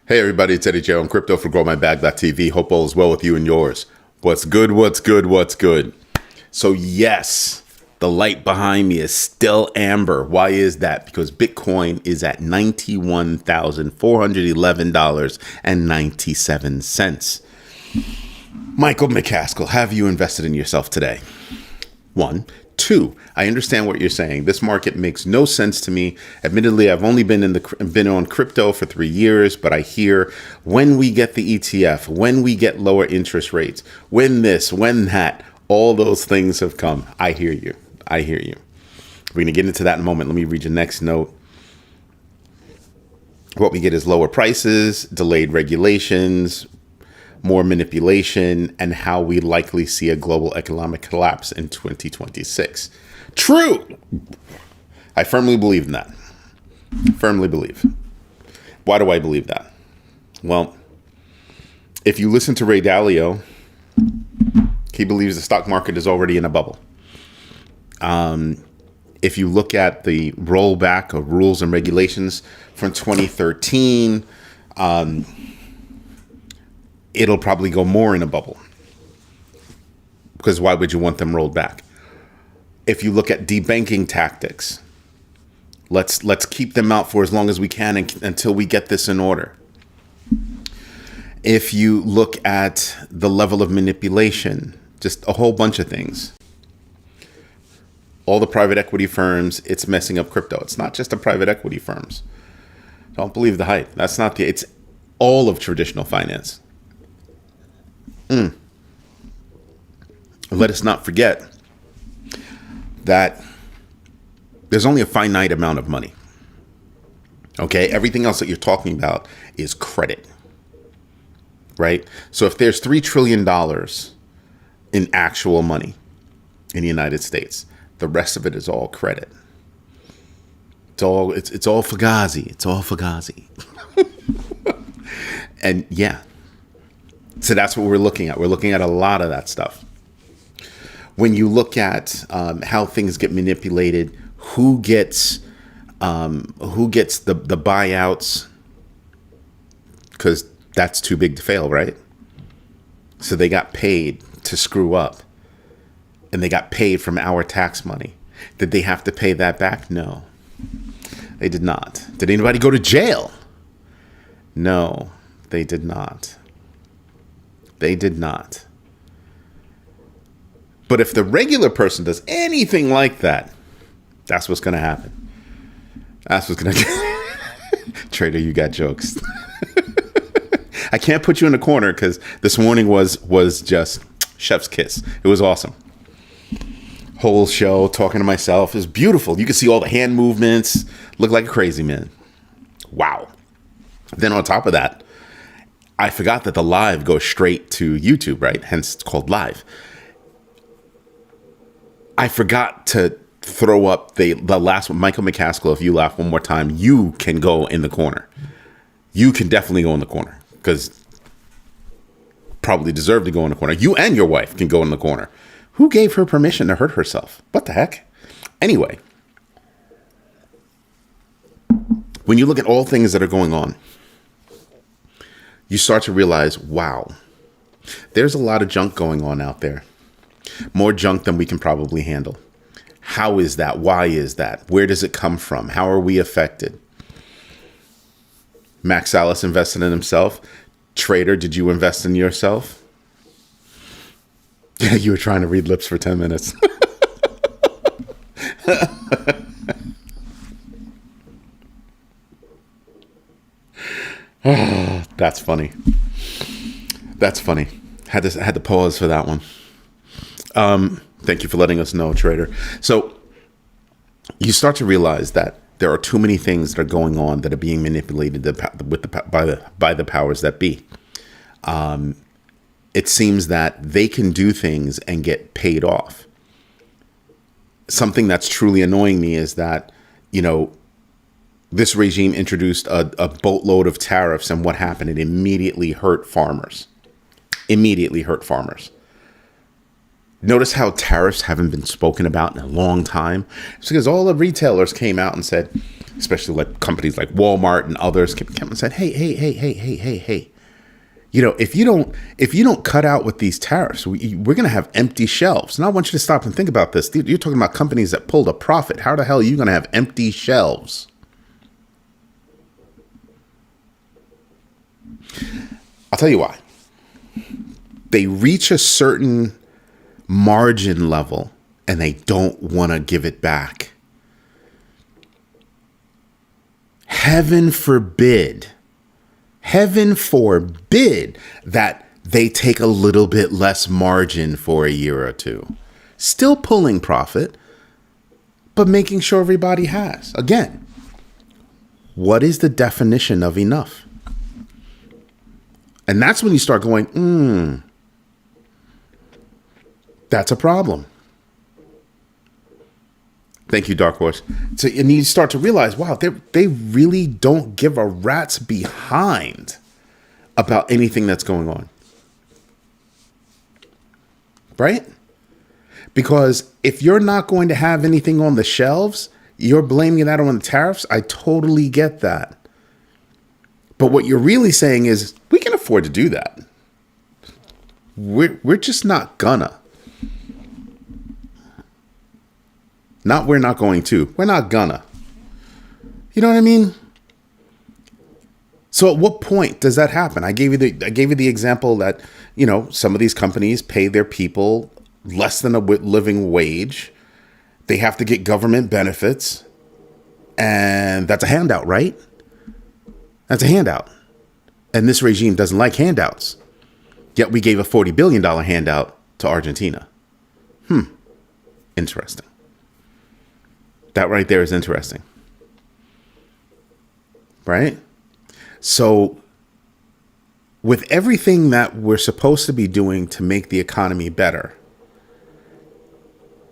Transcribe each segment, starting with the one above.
Hey everybody, it's Eddie Joe on Crypto for GrowMyBag.tv. Hope all is well with you and yours. What's good, what's good, what's good? So yes, the light behind me is still amber. Why is that? Because Bitcoin is at $91,411.97. Michael McCaskill, have you invested in yourself today? One. Two, I understand what you're saying. This market makes no sense to me. Admittedly, I've only been on crypto for 3 years, but I hear when we get the ETF, when we get lower interest rates, when this, when that, all those things have come. I hear you. I hear you. We're going to get into that in a moment. Let me read your next note. What we get is lower prices, delayed regulations, more manipulation, and how we likely see a global economic collapse in 2026. True. I firmly believe in that. Firmly believe. Why do I believe that? Well, if you listen to Ray Dalio, he believes the stock market is already in a bubble. If you look at the rollback of rules and regulations from 2013, it'll probably go more in a bubble. Because why would you want them rolled back? If you look at debanking tactics, let's keep them out for as long as we can until we get this in order. If you look at the level of manipulation, just a whole bunch of things. All the private equity firms, it's messing up crypto. It's not just the private equity firms. Don't believe the hype. That's not it's all of traditional finance. Let us not forget that there's only a finite amount of money. Okay, everything else that you're talking about is credit, right? So if there's $3 trillion in actual money in the United States, the rest of it is all credit. It's all Fugazi. It's all Fugazi. And yeah. So that's what we're looking at. We're looking at a lot of that stuff. When you look at how things get manipulated, who gets the buyouts, because that's too big to fail, right? So they got paid to screw up, and they got paid from our tax money. Did they have to pay that back? No, they did not. Did anybody go to jail? No, they did not. They did not. But if the regular person does anything like that, that's what's going to happen. That's what's going to Trader, you got jokes. I can't put you in a corner because this morning was just chef's kiss. It was awesome. Whole show, talking to myself. It was beautiful. You could see all the hand movements. Look like a crazy man. Wow. Then on top of that, I forgot that the live goes straight to YouTube, right? Hence it's called live. I forgot to throw up the last one. Michael McCaskill, if you laugh one more time, you can go in the corner. You can definitely go in the corner because probably deserve to go in the corner. You and your wife can go in the corner. Who gave her permission to hurt herself? What the heck? Anyway, when you look at all things that are going on, you start to realize, wow, there's a lot of junk going on out there. More junk than we can probably handle. How is that? Why is that? Where does it come from? How are we affected? Max Salas invested in himself. Trader, did you invest in yourself? You were trying to read lips for 10 minutes. Oh, that's funny. That's funny. Had to pause for that one. Thank you for letting us know, Trader. So you start to realize that there are too many things that are going on that are being manipulated by the powers that be. It seems that they can do things and get paid off. Something that's truly annoying me is that, this regime introduced a boatload of tariffs, and what happened? It immediately hurt farmers. Notice how tariffs haven't been spoken about in a long time. It's because all the retailers came out and said, especially like companies like Walmart and others came out and said, hey. You know, if you don't cut out with these tariffs, we're going to have empty shelves. And I want you to stop and think about this. You're talking about companies that pulled a profit. How the hell are you going to have empty shelves? I'll tell you why. They reach a certain margin level and they don't want to give it back. Heaven forbid that they take a little bit less margin for a year or two. Still pulling profit, but making sure everybody has. Again, what is the definition of enough? And that's when you start going, that's a problem. Thank you, Dark Horse. So, and you start to realize, wow, they really don't give a rat's behind about anything that's going on. Right? Because if you're not going to have anything on the shelves, you're blaming that on the tariffs. I totally get that. But what you're really saying is, we can afford to do that. We're just not gonna. We're not going to. We're not gonna. You know what I mean? So at what point does that happen? I gave you the example that, you know, some of these companies pay their people less than a living wage. They have to get government benefits. And that's a handout, right? That's a handout. And this regime doesn't like handouts. Yet we gave a $40 billion handout to Argentina. Interesting. That right there is interesting. Right? So with everything that we're supposed to be doing to make the economy better,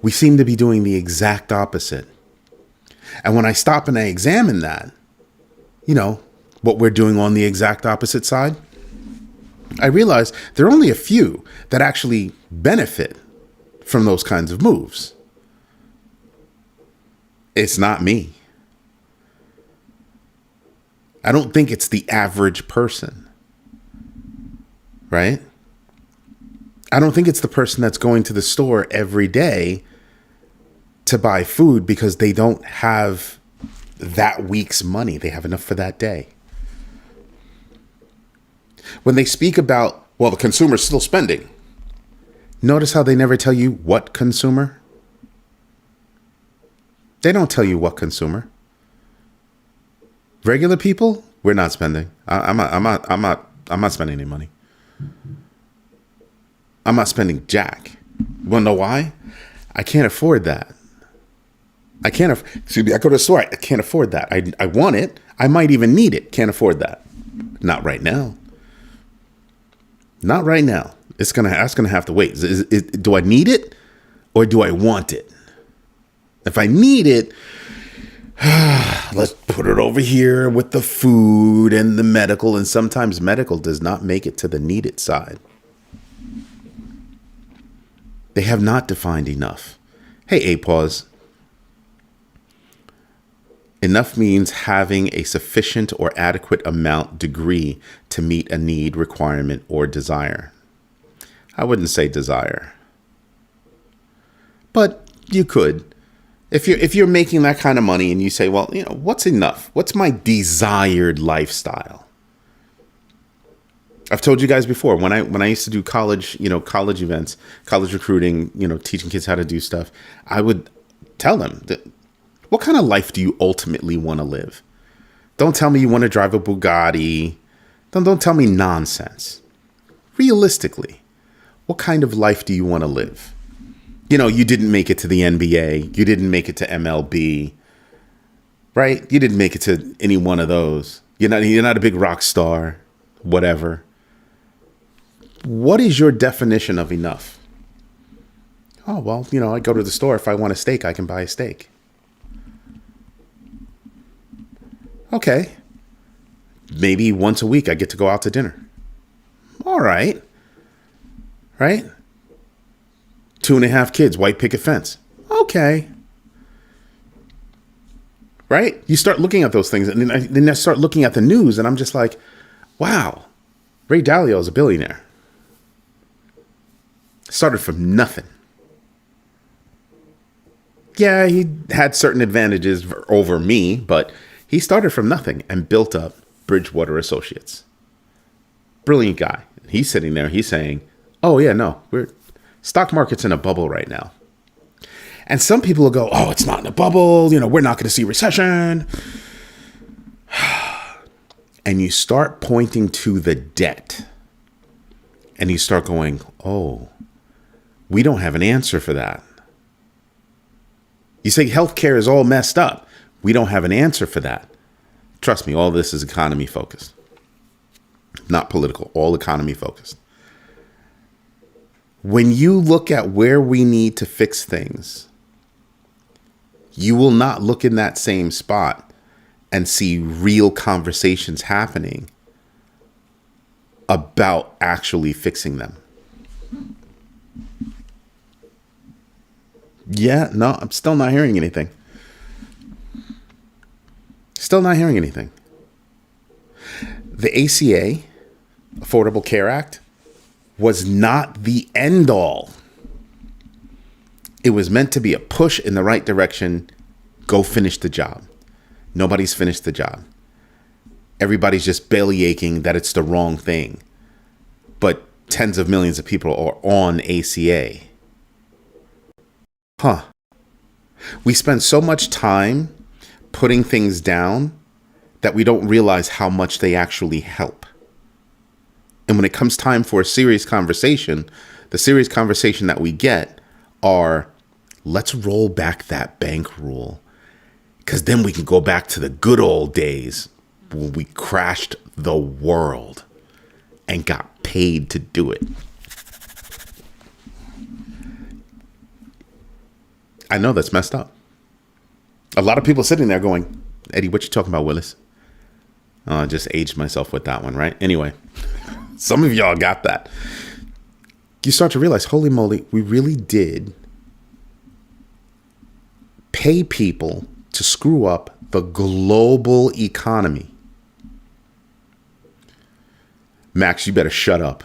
we seem to be doing the exact opposite. And when I stop and I examine that, you know, what we're doing on the exact opposite side, I realize there are only a few that actually benefit from those kinds of moves. It's not me. I don't think it's the average person, right? I don't think it's the person that's going to the store every day to buy food because they don't have that week's money. They have enough for that day. When they speak about, well, the consumer's still spending, notice how they never tell you what consumer? They don't tell you what consumer. Regular people, we're not spending. I'm not spending any money. I'm not spending jack. You wanna know why? I can't afford that. I go to the store. I can't afford that. I want it. I might even need it. Can't afford that. Not right now. Not right now. That's gonna have to wait. Do I need it or do I want it? If I need it, let's put it over here with the food and the medical. And sometimes medical does not make it to the needed side. They have not defined enough. Hey, pause. Enough means having a sufficient or adequate amount degree to meet a need, requirement, or desire. I wouldn't say desire, but you could. If you're making that kind of money and you say, well, you know, what's enough? What's my desired lifestyle? I've told you guys before, when I used to do college events, college recruiting, you know, teaching kids how to do stuff, I would tell them that, what kind of life do you ultimately want to live? Don't tell me you want to drive a Bugatti. Don't tell me nonsense. Realistically, what kind of life do you want to live? You know, you didn't make it to the NBA. You didn't make it to MLB, right? You didn't make it to any one of those. You're not a big rock star, whatever. What is your definition of enough? Oh, well, you know, I go to the store. If I want a steak, I can buy a steak. Okay. Maybe once a week I get to go out to dinner. All right. Right? 2.5 kids, white picket fence. Okay. Right? You start looking at those things, and then I start looking at the news, and I'm just like, wow, Ray Dalio is a billionaire. Started from nothing. Yeah, he had certain advantages over me, but he started from nothing and built up Bridgewater Associates. Brilliant guy. He's sitting there, he's saying, oh yeah, no, stock market's in a bubble right now. And some people will go, oh, it's not in a bubble. We're not going to see recession. And you start pointing to the debt. And you start going, oh, we don't have an answer for that. You say healthcare is all messed up. We don't have an answer for that. Trust me, all this is economy focused. Not political, all economy focused. When you look at where we need to fix things, you will not look in that same spot and see real conversations happening about actually fixing them. Yeah, no, I'm still not hearing anything. Still not hearing anything. The ACA, Affordable Care Act, was not the end all. It was meant to be a push in the right direction. Go finish the job. Nobody's finished the job. Everybody's just belly aching that it's the wrong thing. But tens of millions of people are on ACA. We spend so much time putting things down that we don't realize how much they actually help. And when it comes time for a serious conversation, the serious conversation that we get are, let's roll back that bank rule, because then we can go back to the good old days when we crashed the world and got paid to do it. I know that's messed up. A lot of people sitting there going, Eddie, what you talking about, Willis? Oh, I just aged myself with that one, right? Anyway, some of y'all got that. You start to realize, holy moly, we really did pay people to screw up the global economy. Max, you better shut up.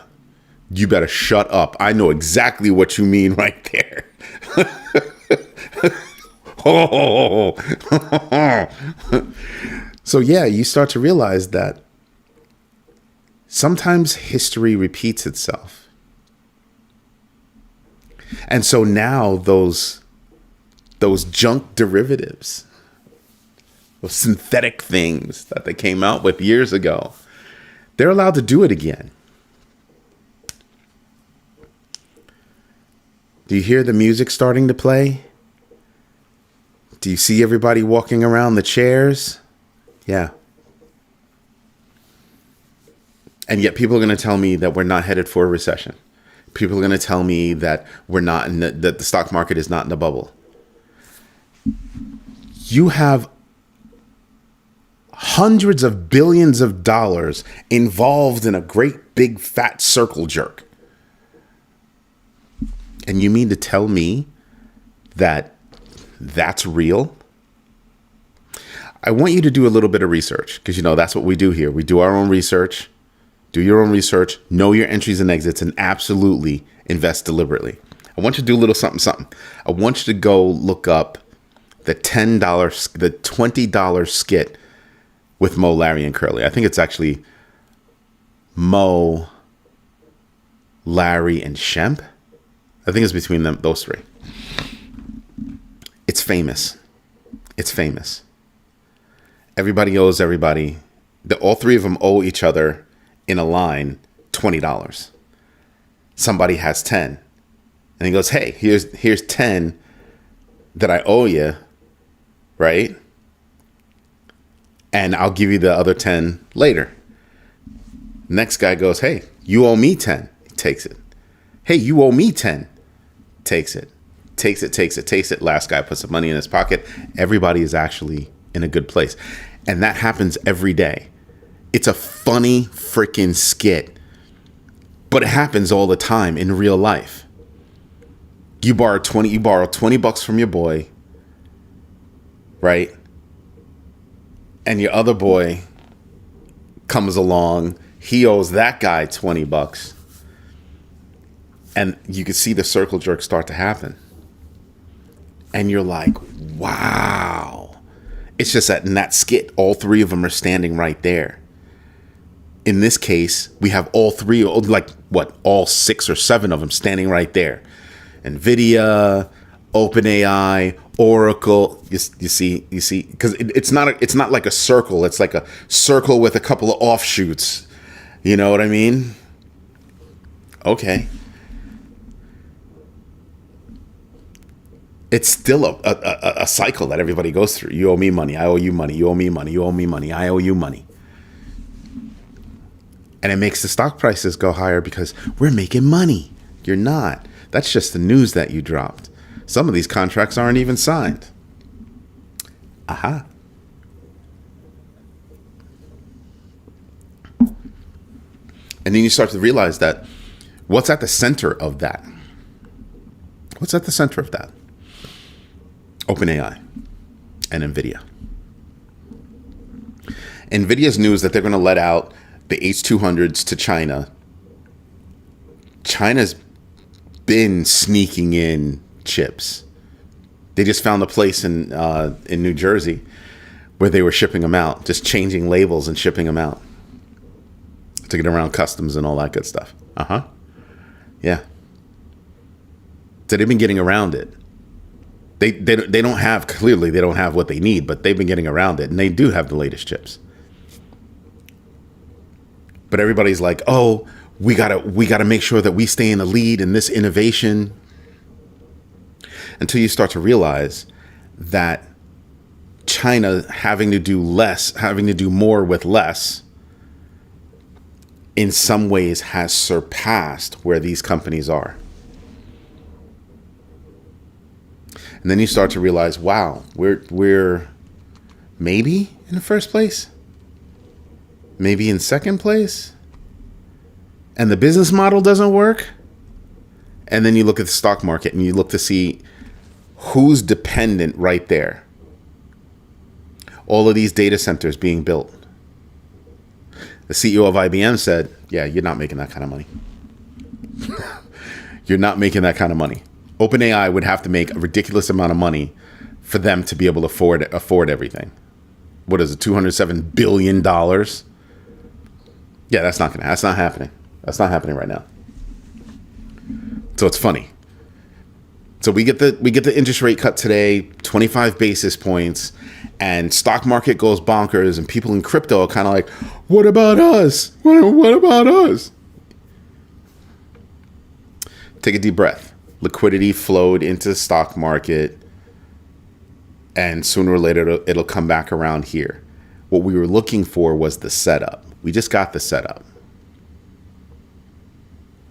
You better shut up. I know exactly what you mean right there. So yeah, you start to realize that sometimes history repeats itself. And so now those junk derivatives, those synthetic things that they came out with years ago, they're allowed to do it again. Do you hear the music starting to play? Do you see everybody walking around the chairs? Yeah. And yet people are going to tell me that we're not headed for a recession. People are going to tell me that we're not in that the stock market is not in a bubble. You have hundreds of billions of dollars involved in a great big fat circle jerk. And you mean to tell me that that's real? I want you to do a little bit of research, because that's what we do here. We do our own research. Do your own research, know your entries and exits, and absolutely invest deliberately. I want you to do a little something. I want you to go look up the $20 skit with Mo, Larry, and Curly. I think it's actually Mo, Larry, and Shemp. I think it's between them, those three. It's famous. It's famous. Everybody owes everybody. All three of them owe each other in a line $20. Somebody has 10. And he goes, hey, here's 10 that I owe you, right? And I'll give you the other 10 later. Next guy goes, hey, you owe me 10. He takes it. Hey, you owe me 10. Takes it. Takes it. Last guy puts the money in his pocket. Everybody is actually in a good place. And that happens every day. It's a funny freaking skit, but it happens all the time in real life. You borrow $20 from your boy, right? And your other boy comes along, he owes that guy $20. And you can see the circle jerk start to happen. And you're like, wow. It's just that in that skit, all three of them are standing right there. In this case, we have all three, like what, all 6 or 7 of them standing right there. NVIDIA, OpenAI, Oracle. You see, because it's not like a circle. It's like a circle with a couple of offshoots. You know what I mean? Okay. It's still a cycle that everybody goes through. You owe me money. I owe you money. You owe me money. You owe me money. I owe you money. And it makes the stock prices go higher because we're making money. You're not. That's just the news that you dropped. Some of these contracts aren't even signed. Aha. And then you start to realize that what's at the center of that? What's at the center of that? OpenAI and NVIDIA. NVIDIA's news that they're going to let out the H200s to China. China's been sneaking in chips. They just found a place in New Jersey where they were shipping them out, just changing labels and shipping them out to get around customs and all that good stuff. Yeah. So they've been getting around it. They don't have what they need, but they've been getting around it, and they do have the latest chips. But everybody's like, oh, we gotta make sure that we stay in the lead in this innovation. Until you start to realize that China having to do more with less, in some ways has surpassed where these companies are. And then you start to realize, wow, we're maybe in the first place, maybe in second place, and the business model doesn't work. And then you look at the stock market and you look to see who's dependent right there. All of these data centers being built. The CEO of IBM said, yeah, you're not making that kind of money. You're not making that kind of money. OpenAI would have to make a ridiculous amount of money for them to be able to afford everything. What is it, $207 billion? Yeah, that's not happening. That's not happening right now. So it's funny. So we get the interest rate cut today, 25 basis points, and stock market goes bonkers, and people in crypto are kind of like, what about us? What about us? Take a deep breath. Liquidity flowed into the stock market, and sooner or later it'll come back around here. What we were looking for was the setup. We just got the setup.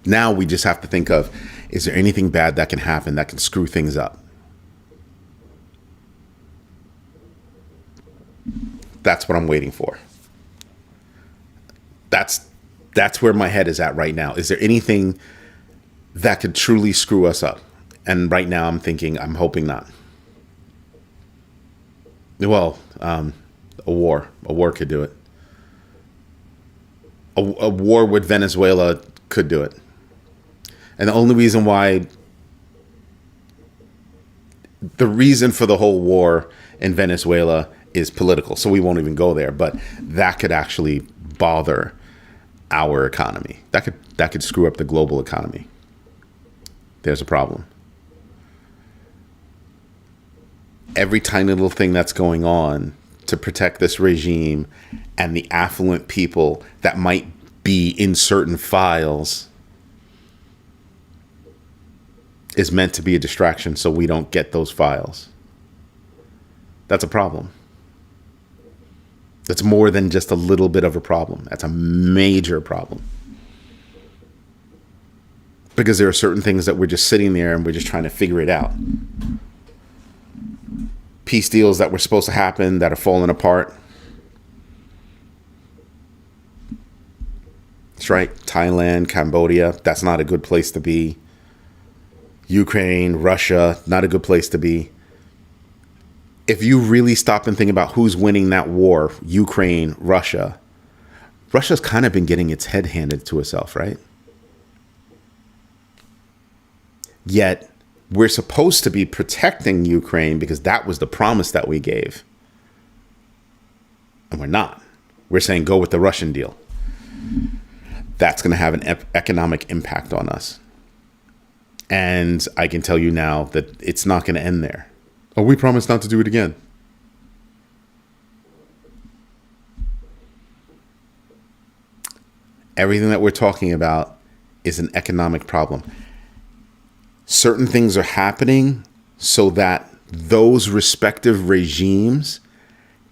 Now we just have to think of, is there anything bad that can happen that can screw things up? That's what I'm waiting for. That's where my head is at right now. Is there anything that could truly screw us up? And right now I'm hoping not. Well, a war could do it. A war with Venezuela could do it. And the only reason why, the reason for the whole war in Venezuela is political, so we won't even go there, but that could actually bother our economy. That could screw up the global economy. There's a problem. Every tiny little thing that's going on to protect this regime and the affluent people that might be in certain files is meant to be a distraction so we don't get those files. That's a problem. That's more than just a little bit of a problem. That's a major problem. Because there are certain things that we're just sitting there and we're just trying to figure it out. Peace deals that were supposed to happen that are falling apart. That's right. Thailand, Cambodia. That's not a good place to be. Ukraine, Russia, not a good place to be. If you really stop and think about who's winning that war, Ukraine, Russia, Russia's kind of been getting its head handed to itself, right? Yet we're supposed to be protecting Ukraine because that was the promise that we gave. And we're not. We're saying go with the Russian deal. That's going to have an economic impact on us. And I can tell you now that it's not going to end there. Oh, we promise not to do it again. Everything that we're talking about is an economic problem. Certain things are happening so that those respective regimes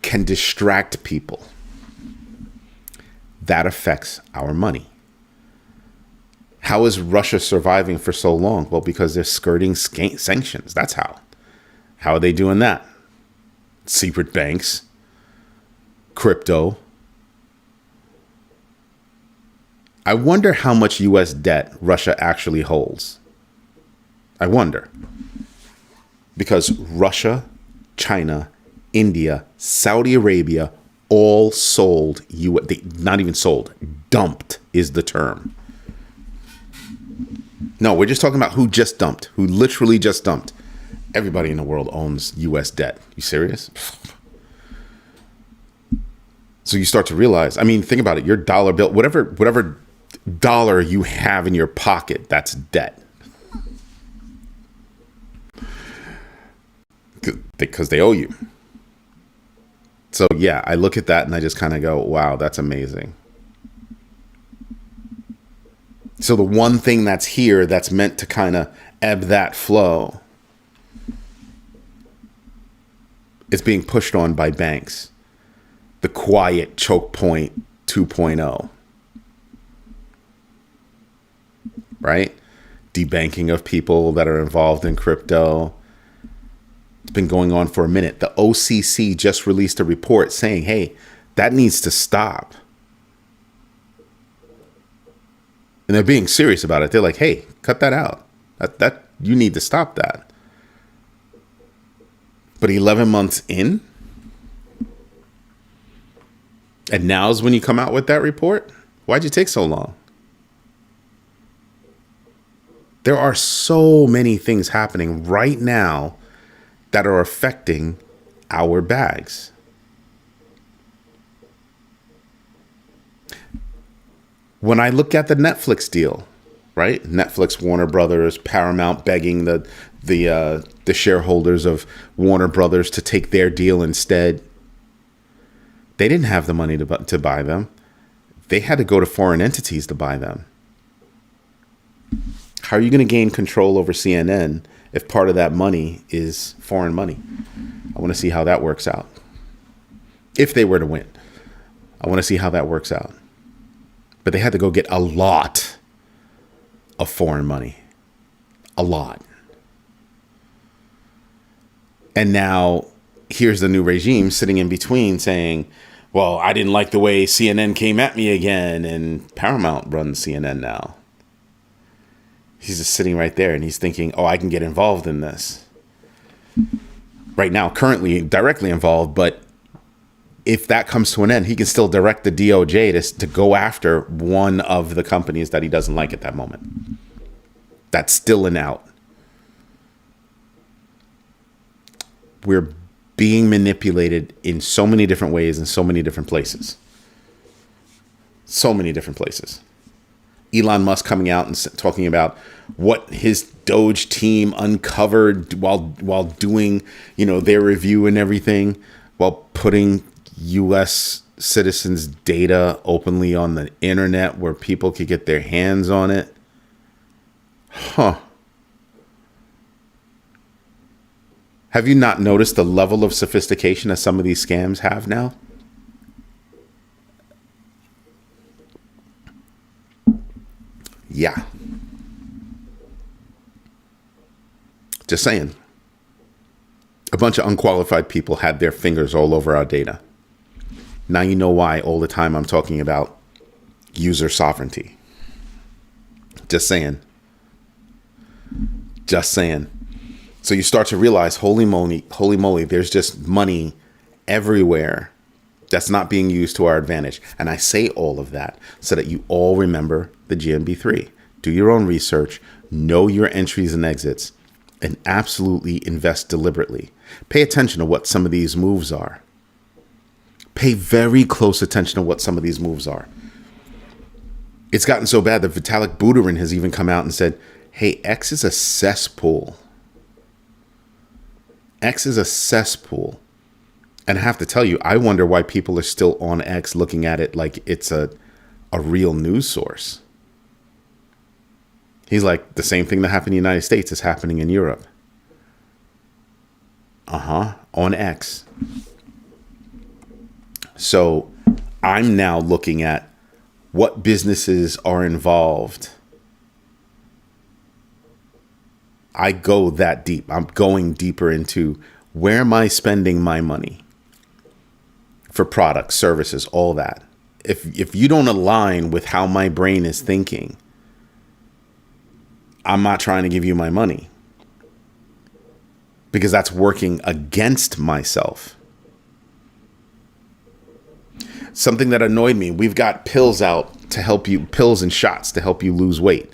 can distract people. That affects our money. How is Russia surviving for so long? Well, because they're skirting sanctions. That's how. How are they doing that? Secret banks, crypto. I wonder how much U.S. debt Russia actually holds. I wonder. Because Russia, China, India, Saudi Arabia all sold, not even sold, dumped is the term. No, we're just talking about who just dumped, who literally just dumped. Everybody in the world owns U.S. debt. You serious? So you start to realize, I mean, think about it. Your dollar bill, whatever dollar you have in your pocket, that's debt. Because they owe you. So yeah, I look at that and I just kind of go, wow, that's amazing. So the one thing that's here that's meant to kind of ebb that flow is being pushed on by banks. The quiet choke point 2.0. Right? Debanking of people that are involved in crypto. It's been going on for a minute. The OCC just released a report saying, hey, that needs to stop. And they're being serious about it. They're like, hey, cut that out. That you need to stop that. But 11 months in, and now's when you come out with that report? Why'd you take so long? There are so many things happening right now that are affecting our bags. When I look at the Netflix deal, right? Netflix, Warner Brothers, Paramount begging the shareholders of Warner Brothers to take their deal instead. They didn't have the money to buy them. They had to go to foreign entities to buy them. How are you going to gain control over CNN if part of that money is foreign money? I want to see how that works out. If they were to win, I want to see how that works out. But they had to go get a lot of foreign money. A lot. And now here's the new regime sitting in between saying, well, I didn't like the way CNN came at me again. And Paramount runs CNN now. He's just sitting right there and he's thinking, oh, I can get involved in this. Right now, currently directly involved, but if that comes to an end, he can still direct the DOJ to go after one of the companies that he doesn't like at that moment. That's still an out. We're being manipulated in so many different ways in so many different places. So many different places. Elon Musk coming out and talking about what his Doge team uncovered while doing, their review and everything, while putting U.S. citizens' data openly on the internet where people could get their hands on it. Huh. Have you not noticed the level of sophistication that some of these scams have now? Yeah. Just saying. A bunch of unqualified people had their fingers all over our data. Now you know why all the time I'm talking about user sovereignty. Just saying. Just saying. So you start to realize, holy moly, there's just money everywhere that's not being used to our advantage. And I say all of that so that you all remember the GMB3. Do your own research, know your entries and exits, and absolutely invest deliberately. Pay attention to what some of these moves are. Pay very close attention to what some of these moves are. It's gotten so bad that Vitalik Buterin has even come out and said, hey, X is a cesspool. X is a cesspool. And I have to tell you, I wonder why people are still on X looking at it like it's a real news source. He's like, the same thing that happened in the United States is happening in Europe. On X. So I'm now looking at what businesses are involved. I go that deep. I'm going deeper into where am I spending my money for products, services, all that. If you don't align with how my brain is thinking, I'm not trying to give you my money because that's working against myself. Something that annoyed me, we've got pills out to help you, pills and shots to help you lose weight.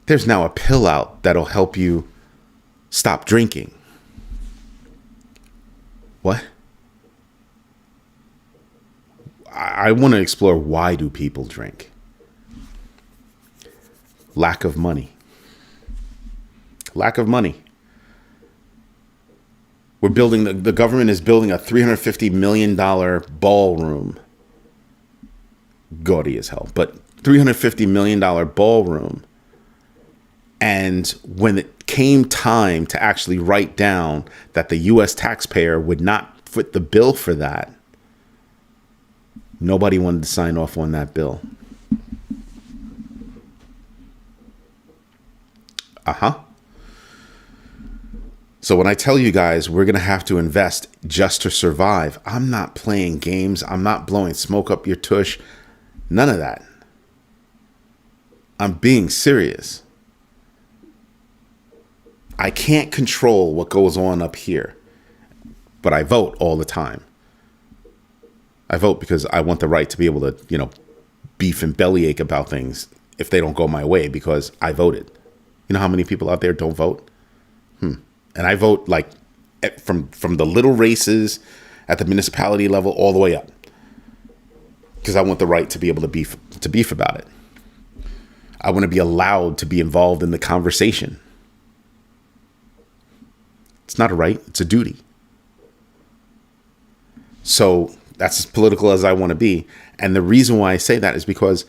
There's now a pill out that'll help you stop drinking. What? I want to explore, why do people drink? Lack of money. Lack of money. We're building, the government is building a $350 million ballroom. Gaudy as hell, but $350 million ballroom. And when it came time to actually write down that the U.S. taxpayer would not foot the bill for that, nobody wanted to sign off on that bill. So when I tell you guys we're going to have to invest just to survive, I'm not playing games. I'm not blowing smoke up your tush. None of that. I'm being serious. I can't control what goes on up here, but I vote all the time. I vote because I want the right to be able to, beef and bellyache about things if they don't go my way because I voted. You know how many people out there don't vote? And I vote like from the little races at the municipality level all the way up because I want the right to be able to beef about it. I want to be allowed to be involved in the conversation. It's not a right, it's a duty. So that's as political as I want to be. And the reason why I say that is because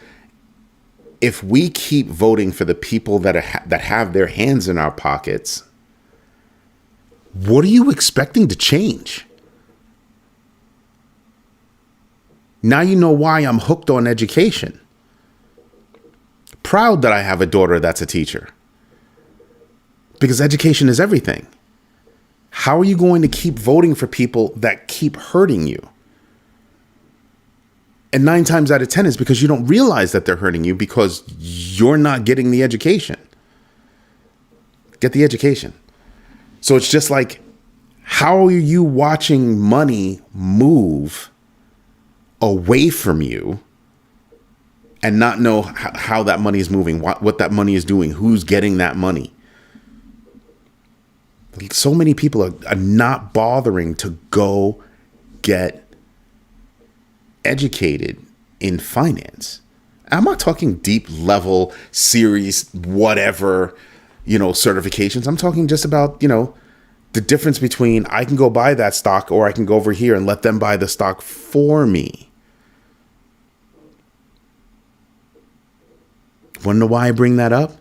if we keep voting for the people that have their hands in our pockets, what are you expecting to change? Now you know why I'm hooked on education. Proud that I have a daughter that's a teacher. Because education is everything. How are you going to keep voting for people that keep hurting you? And 9 times out of 10 is because you don't realize that they're hurting you because you're not getting the education. Get the education. So it's just like, how are you watching money move away from you and not know how that money is moving, what that money is doing, who's getting that money? So many people are not bothering to go get educated in finance. I'm not talking deep level series, whatever, certifications. I'm talking just about, the difference between I can go buy that stock or I can go over here and let them buy the stock for me. Want to know why I bring that up?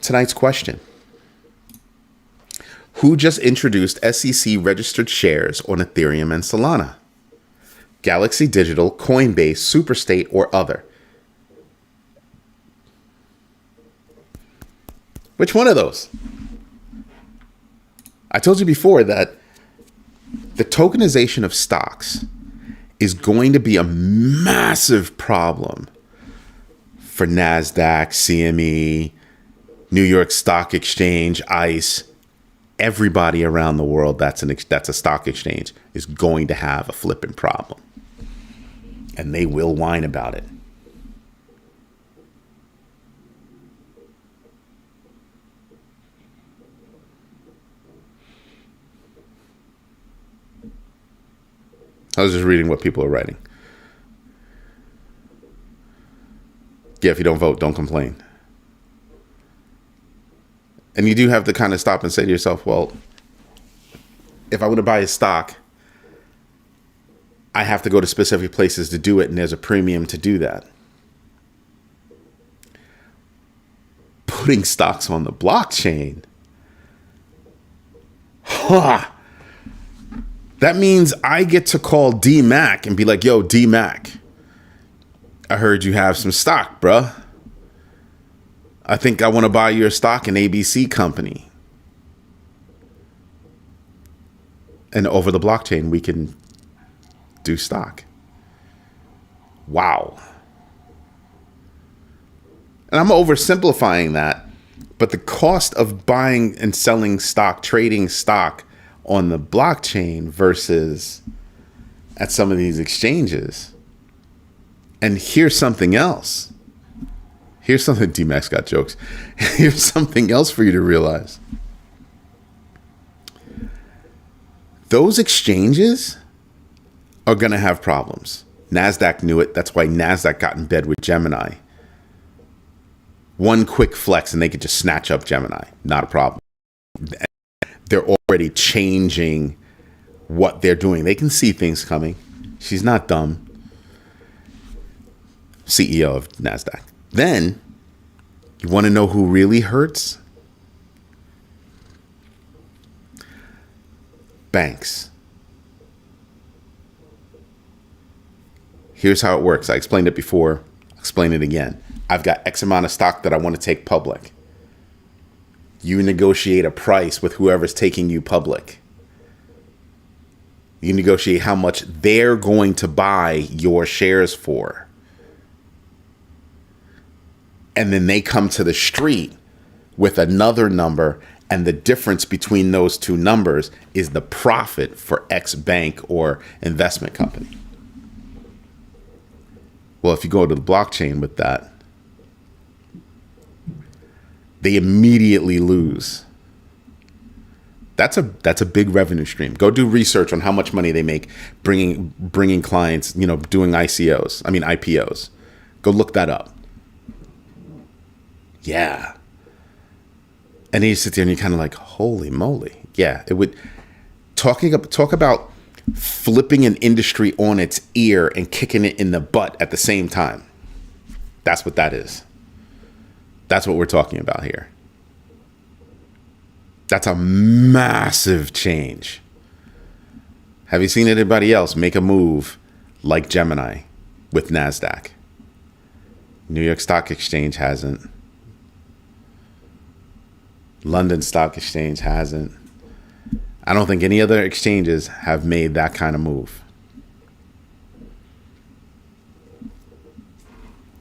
Tonight's question. Who just introduced SEC registered shares on Ethereum and Solana? Galaxy Digital, Coinbase, Superstate, or other? Which one of those? I told you before that the tokenization of stocks is going to be a massive problem for NASDAQ, CME, New York Stock Exchange, ICE, everybody around the world that's a stock exchange is going to have a flipping problem. And they will whine about it. I was just reading what people are writing. Yeah, if you don't vote, don't complain. And you do have to kind of stop and say to yourself, well, if I want to buy a stock, I have to go to specific places to do it, and there's a premium to do that. Putting stocks on the blockchain, that means I get to call D-Mac and be like, yo, D-Mac, I heard you have some stock, bruh. I think I want to buy your stock in ABC company. And over the blockchain, we can do stock. Wow. And I'm oversimplifying that, but the cost of buying and selling stock, trading stock on the blockchain versus at some of these exchanges. And here's something else. Here's something, D-Max got jokes. Here's something else for you to realize. Those exchanges are going to have problems. NASDAQ knew it. That's why NASDAQ got in bed with Gemini. One quick flex and they could just snatch up Gemini. Not a problem. They're already changing what they're doing. They can see things coming. She's not dumb. CEO of NASDAQ. Then, you want to know who really hurts? Banks. Here's how it works. I explained it before. I'll explain it again. I've got X amount of stock that I want to take public. You negotiate a price with whoever's taking you public. You negotiate how much they're going to buy your shares for. And then they come to the street with another number, and the difference between those two numbers is the profit for X bank or investment company. Well, if you go to the blockchain with that, they immediately lose. That's a big revenue stream. Go do research on how much money they make bringing clients, doing IPOs. Go look that up. Yeah. And then you sit there and you're kind of like, holy moly. Yeah, it would talk about flipping an industry on its ear and kicking it in the butt at the same time. That's what that is. That's what we're talking about here. That's a massive change. Have you seen anybody else make a move like Gemini with NASDAQ? New York Stock Exchange hasn't. London Stock Exchange hasn't. I don't think any other exchanges have made that kind of move.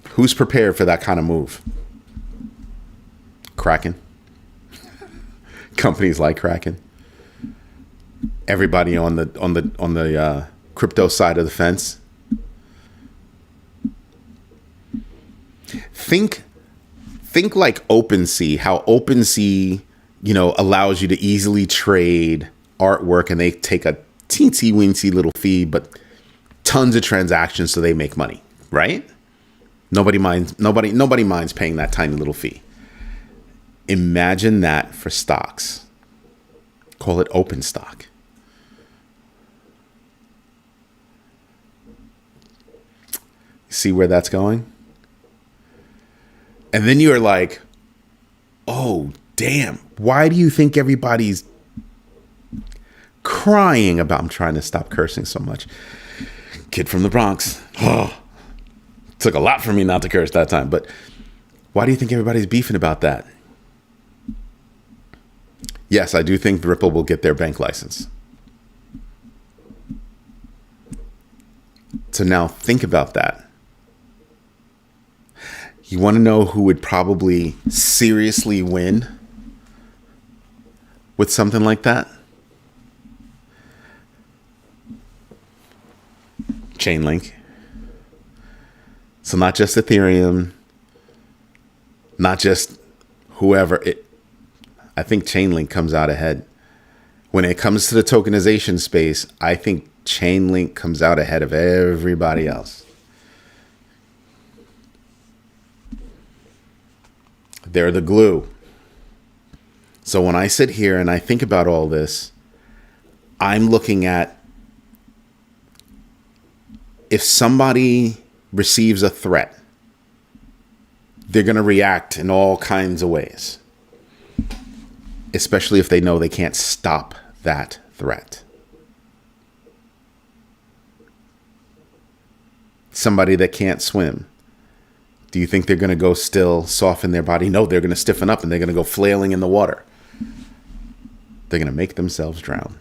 Who's prepared for that kind of move? Kraken. Companies like Kraken. Everybody on the crypto side of the fence. Think like OpenSea, how OpenSea, allows you to easily trade artwork, and they take a teensy weensy little fee, but tons of transactions, so they make money, right? Nobody minds paying that tiny little fee. Imagine that for stocks. Call it open stock. See where that's going? And then you're like, oh, damn. Why do you think everybody's crying about, I'm trying to stop cursing so much. Kid from the Bronx. Oh, took a lot for me not to curse that time. But why do you think everybody's beefing about that? Yes, I do think Ripple will get their bank license. So now think about that. You want to know who would probably seriously win with something like that? Chainlink. So not just Ethereum, not just whoever. I think Chainlink comes out ahead. When it comes to the tokenization space, I think Chainlink comes out ahead of everybody else. They're the glue. So when I sit here and I think about all this, I'm looking at if somebody receives a threat, they're going to react in all kinds of ways, especially if they know they can't stop that threat. Somebody that can't swim, do you think they're going to go still, soften their body? No, they're going to stiffen up and they're going to go flailing in the water. They're going to make themselves drown.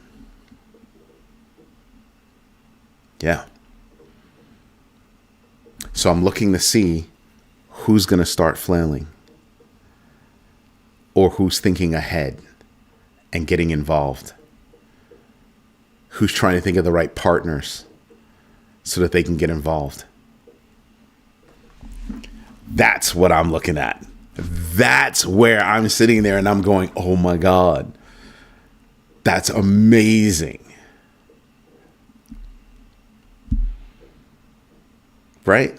Yeah. So I'm looking to see who's going to start flailing or who's thinking ahead and getting involved. Who's trying to think of the right partners so that they can get involved. That's what I'm looking at. That's where I'm sitting there and I'm going, oh my God, that's amazing. Right?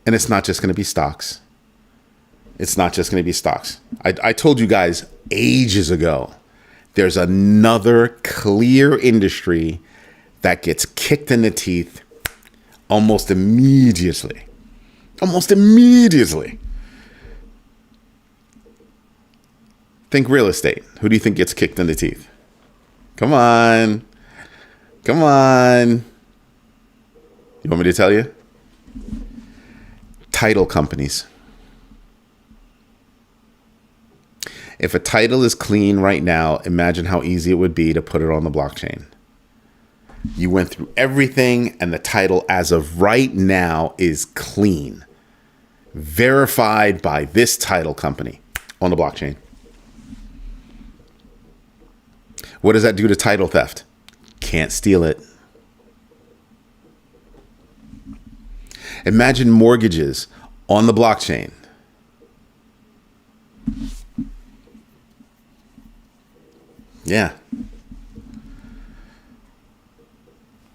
And it's not just going to be stocks. It's not just going to be stocks. I told you guys ages ago, there's another clear industry that gets kicked in the teeth almost immediately. Almost immediately. Think real estate. Who do you think gets kicked in the teeth? Come on. Come on. You want me to tell you? Title companies. If a title is clean right now, imagine how easy it would be to put it on the blockchain. You went through everything and the title as of right now is clean. Verified by this title company on the blockchain. What does that do to title theft? Can't steal it. Imagine mortgages on the blockchain. Yeah.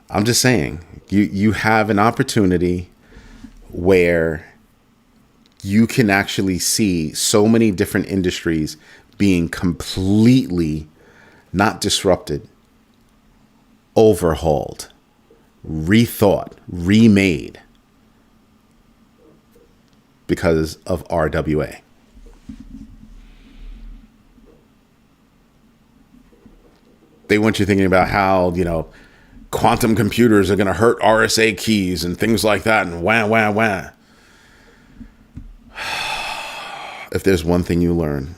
I'm just saying, you have an opportunity where you can actually see so many different industries being completely not disrupted, overhauled, rethought, remade because of RWA. They want you thinking about how, quantum computers are going to hurt RSA keys and things like that and wah. If there's one thing you learn,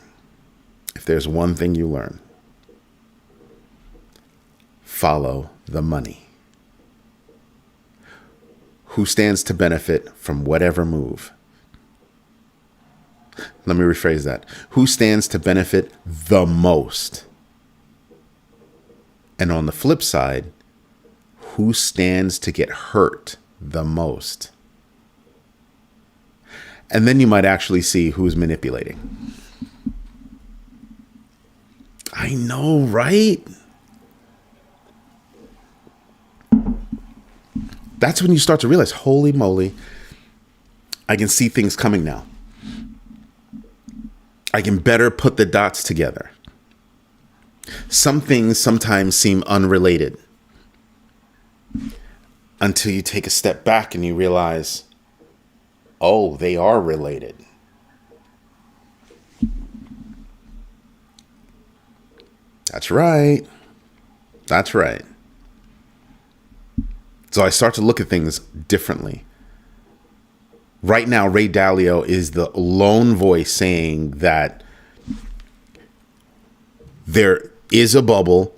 follow the money. Who stands to benefit from whatever move? Let me rephrase that. Who stands to benefit the most? And on the flip side, who stands to get hurt the most? And then you might actually see who's manipulating. I know, right? That's when you start to realize, holy moly, I can see things coming now. I can better put the dots together. Some things sometimes seem unrelated until you take a step back and you realize, oh, they are related. That's right. That's right. So I start to look at things differently. Right now, Ray Dalio is the lone voice saying that there is a bubble,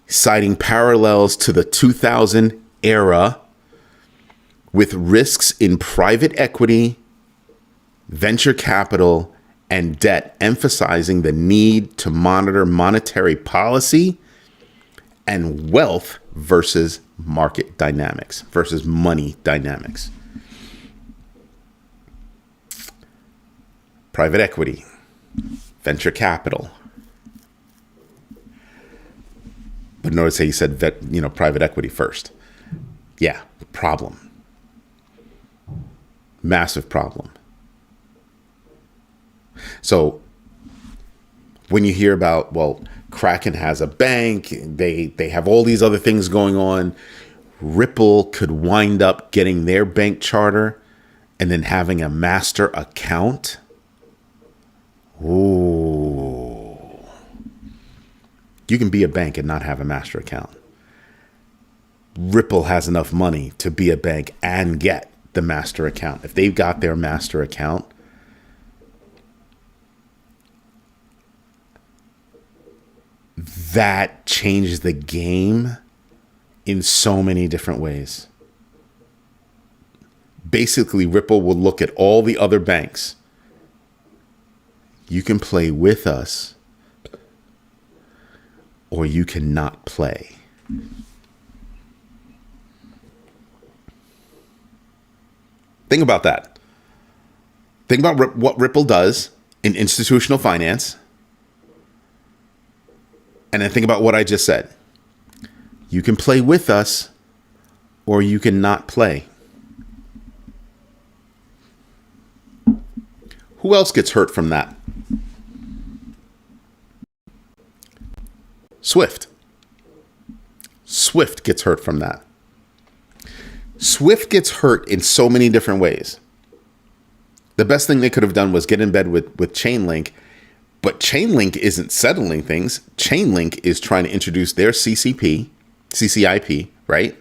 citing parallels to the 2000 era with risks in private equity venture capital, and debt, emphasizing the need to monitor monetary policy and wealth versus market dynamics, versus money dynamics. Private equity, venture capital. But notice how he said private equity first. Yeah, problem. Massive problem. So when you hear about, well, Kraken has a bank, they have all these other things going on, Ripple could wind up getting their bank charter and then having a master account. Ooh. You can be a bank and not have a master account. Ripple has enough money to be a bank and get the master account. If they've got their master account, that changes the game in so many different ways. Basically, Ripple will look at all the other banks. You can play with us, or you cannot play. Think about that. Think about what Ripple does in institutional finance. And then think about what I just said. You can play with us, or you cannot play. Who else gets hurt from that? Swift. Swift gets hurt from that. Swift gets hurt in so many different ways. The best thing they could have done was get in bed with Chainlink, but Chainlink isn't settling things. Chainlink is trying to introduce their CCIP, right?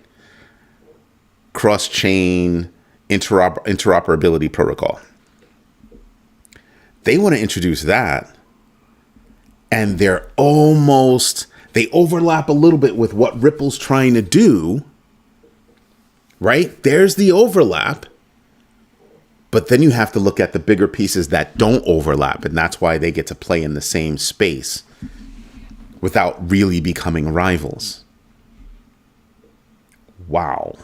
Cross-chain interoperability protocol. They want to introduce that, and they overlap a little bit with what Ripple's trying to do, right? There's the overlap. But then you have to look at the bigger pieces that don't overlap, and that's why they get to play in the same space without really becoming rivals. Wow.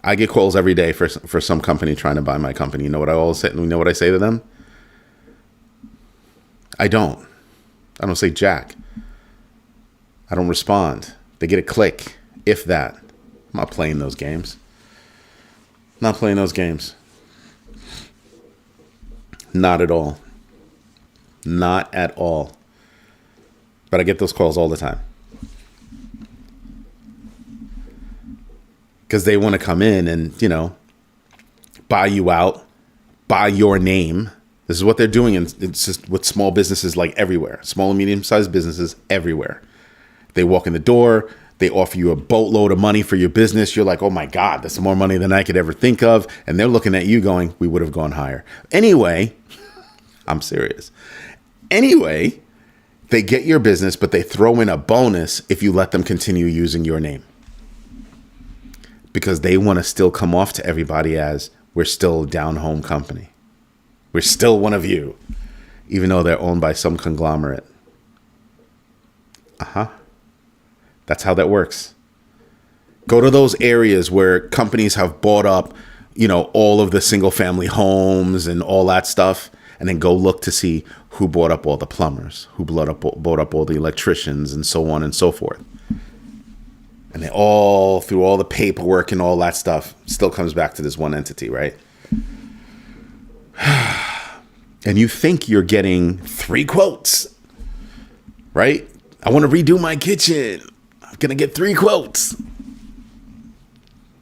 I get calls every day for some company trying to buy my company. You know what I always say? You know what I say to them? I don't say jack. I don't respond. They get a click, if that. I'm not playing those games. Not playing those games. Not at all. Not at all. But I get those calls all the time. Because they want to come in and, buy you out, buy your name. This is what they're doing. And it's just with small businesses like everywhere. Small and medium-sized businesses everywhere. They walk in the door. They offer you a boatload of money for your business. You're like, oh my God, that's more money than I could ever think of. And they're looking at you going, we would have gone higher. Anyway, I'm serious. Anyway, they get your business, but they throw in a bonus if you let them continue using your name. Because they want to still come off to everybody as we're still a down-home company. We're still one of you, even though they're owned by some conglomerate. That's how that works. Go to those areas where companies have bought up, all of the single family homes and all that stuff. And then go look to see who bought up all the plumbers, who bought up all the electricians and so on and so forth. And they all, through all the paperwork and all that stuff, still comes back to this one entity, right? And you think you're getting 3 quotes, right? I want to redo my kitchen. I'm going to get 3 quotes.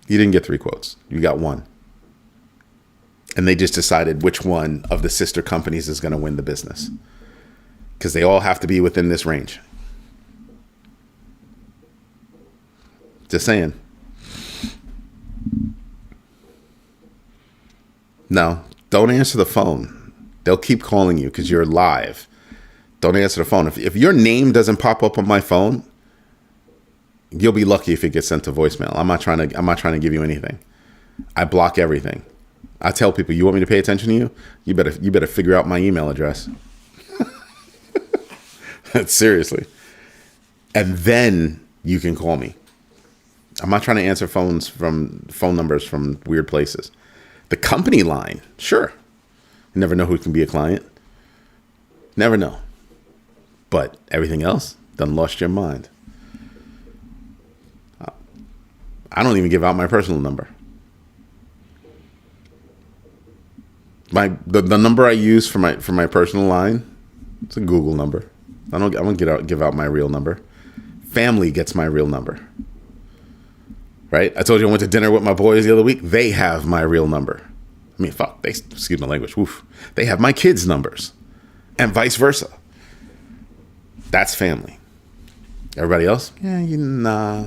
You didn't get 3 quotes. You got 1. And they just decided which one of the sister companies is going to win the business. Because they all have to be within this range. Just saying. No, don't answer the phone. They'll keep calling you because you're live. Don't answer the phone. If your name doesn't pop up on my phone, you'll be lucky if it gets sent to voicemail. I'm not trying to give you anything. I block everything. I tell people, you want me to pay attention to you? You better figure out my email address. Seriously. And then you can call me. I'm not trying to answer phone numbers from weird places. The company line, sure. You never know who can be a client. Never know. But everything else, done lost your mind. I don't even give out my personal number. The number I use for my personal line, it's a Google number. I don't give out my real number. Family gets my real number. Right? I told you I went to dinner with my boys the other week. They have my real number. I mean, fuck. Excuse my language. Woof. They have my kids' numbers, and vice versa. That's family. Everybody else? Yeah, nah.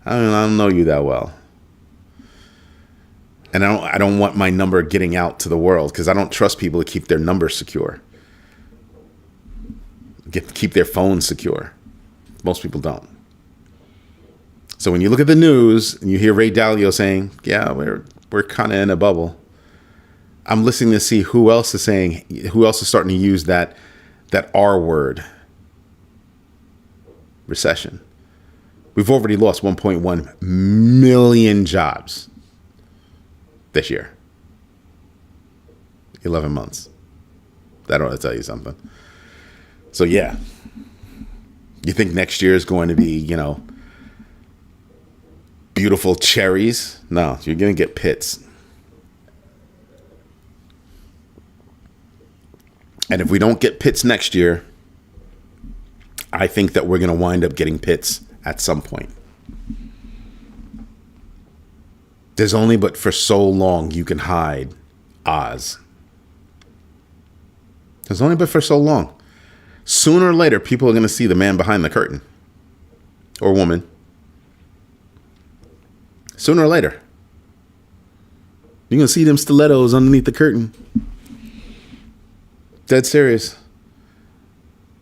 I don't know you that well. And I don't want my number getting out to the world because I don't trust people to keep their numbers secure. Keep their phones secure. Most people don't. So when you look at the news and you hear Ray Dalio saying, yeah, we're kind of in a bubble, I'm listening to see who else is starting to use that R word, recession. We've already lost 1.1 million jobs this year. 11 months. That ought to tell you something. So yeah, you think next year is going to be, beautiful cherries? No, you're going to get pits. And if we don't get pits next year, I think that we're going to wind up getting pits at some point. There's only but for so long you can hide Oz. There's only but for so long. Sooner or later, people are going to see the man behind the curtain. Or woman. Sooner or later. You're going to see them stilettos underneath the curtain. Dead serious.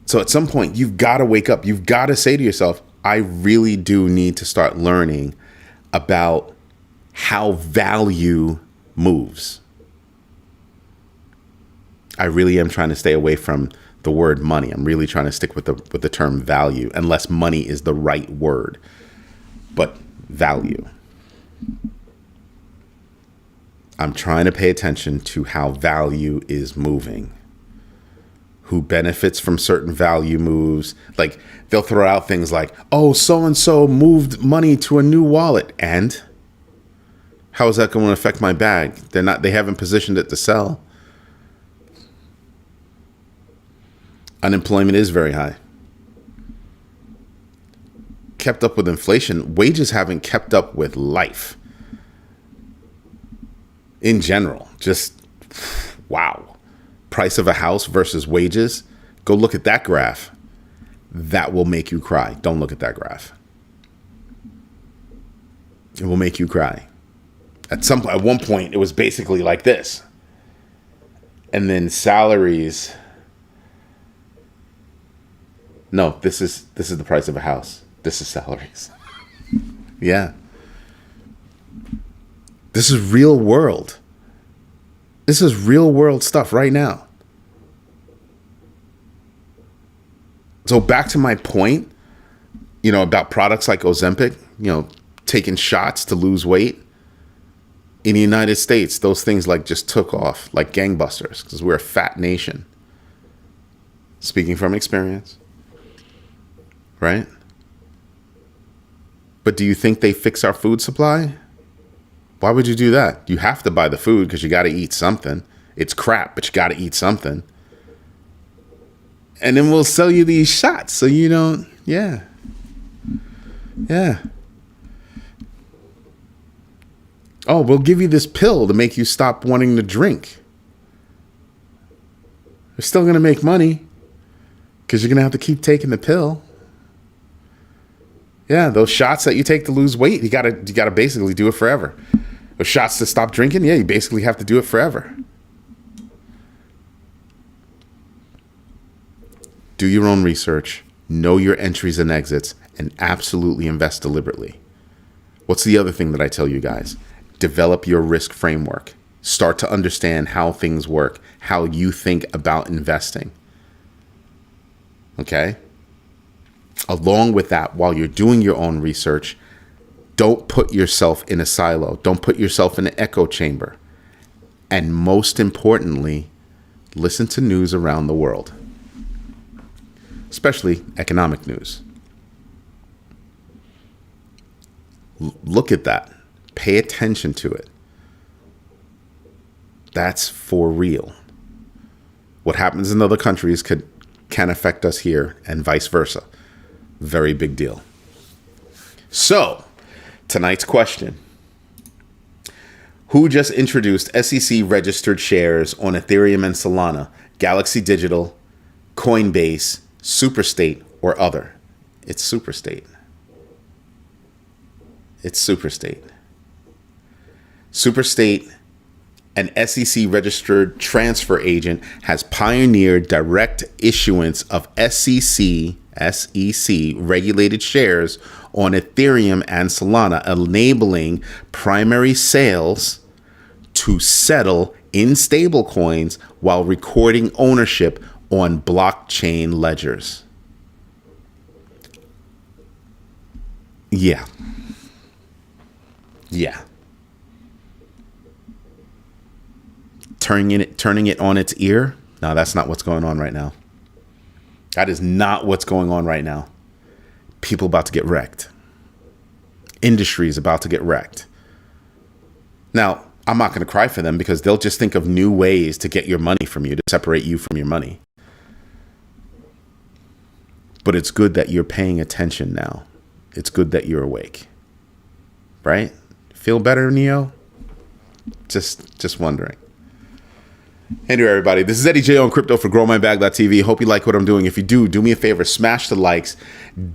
So at some point, you've got to wake up. You've got to say to yourself, I really do need to start learning about how value moves. I really am trying to stay away from the word money. I'm really trying to stick with the term value, unless money is the right word. But value. I'm trying to pay attention to how value is moving. Who benefits from certain value moves. Like they'll throw out things like, oh, so-and-so moved money to a new wallet. And how is that going to affect my bag? They haven't positioned it to sell. Unemployment is very high. Kept up with inflation. Wages haven't kept up with life. In general, just wow. Price of a house versus wages. Go look at that graph. That will make you cry. Don't look at that graph. It will make you cry. At one point, it was basically like this. And then salaries. No, this is the price of a house. This is salaries. Yeah. This is real world. This is real world stuff right now. So back to my point, about products like Ozempic, taking shots to lose weight. In the United States, those things just took off like gangbusters because we're a fat nation. Speaking from experience. Right? But do you think they fix our food supply? Why would you do that? You have to buy the food because you got to eat something. It's crap, but you got to eat something. And then we'll sell you these shots so you don't, yeah. Oh, we'll give you this pill to make you stop wanting to drink. You're still going to make money because you're going to have to keep taking the pill. Yeah, those shots that you take to lose weight, you gotta basically do it forever. Those shots to stop drinking, yeah, you basically have to do it forever. Do your own research, know your entries and exits, and absolutely invest deliberately. What's the other thing that I tell you guys? Develop your risk framework. Start to understand how things work, how you think about investing. Okay? Along with that, while you're doing your own research, don't put yourself in a silo. Don't put yourself in an echo chamber. And most importantly, listen to news around the world, especially economic news. Look at that. Pay attention to it. That's for real. What happens in other countries can affect us here and vice versa. Very big deal. So, tonight's question. Who just introduced SEC registered shares on Ethereum and Solana, Galaxy Digital, Coinbase, Superstate, or other? It's Superstate. It's Superstate. Superstate, an SEC registered transfer agent, has pioneered direct issuance of SEC regulated shares on Ethereum and Solana, enabling primary sales to settle in stablecoins while recording ownership on blockchain ledgers. Yeah. Turning it on its ear? No, that's not what's going on right now. That is not what's going on right now. People about to get wrecked. Industry is about to get wrecked. Now, I'm not going to cry for them because they'll just think of new ways to get your money from you, to separate you from your money. But it's good that you're paying attention now. It's good that you're awake. Right? Feel better, Neo? Just wondering. Anyway, everybody, this is Eddie J on crypto for growmybag.tv. Hope you like what I'm doing. If you do me a favor, smash the likes,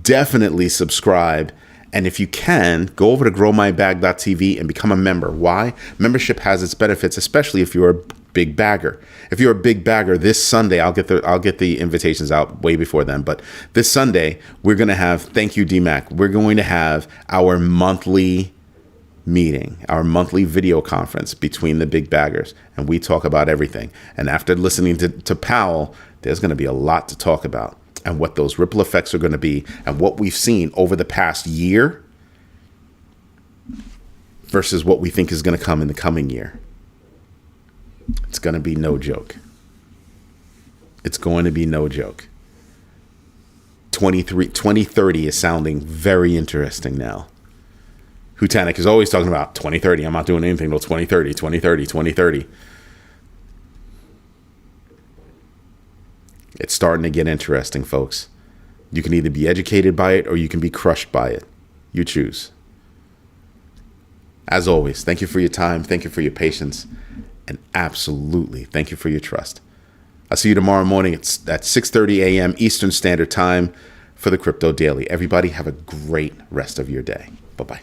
definitely subscribe. And if you can, go over to growmybag.tv and become a member. Why? Membership has its benefits, especially if you're a big bagger. If you're a big bagger, this Sunday, I'll get the invitations out way before then. But this Sunday, we're going to have, thank you, DMAC, we're going to have our monthly meeting, our monthly video conference between the big baggers, and we talk about everything. And after listening to Powell, there's going to be a lot to talk about, and what those ripple effects are going to be, and what we've seen over the past year versus what we think is going to come in the coming year. It's going to be no joke. It's going to be no joke. 2030 is sounding very interesting now. Hutanik is always talking about 2030. I'm not doing anything until 2030, 2030, 2030. It's starting to get interesting, folks. You can either be educated by it or you can be crushed by it. You choose. As always, thank you for your time. Thank you for your patience. And absolutely, thank you for your trust. I'll see you tomorrow morning at 6:30 a.m. Eastern Standard Time for the Crypto Daily. Everybody have a great rest of your day. Bye-bye.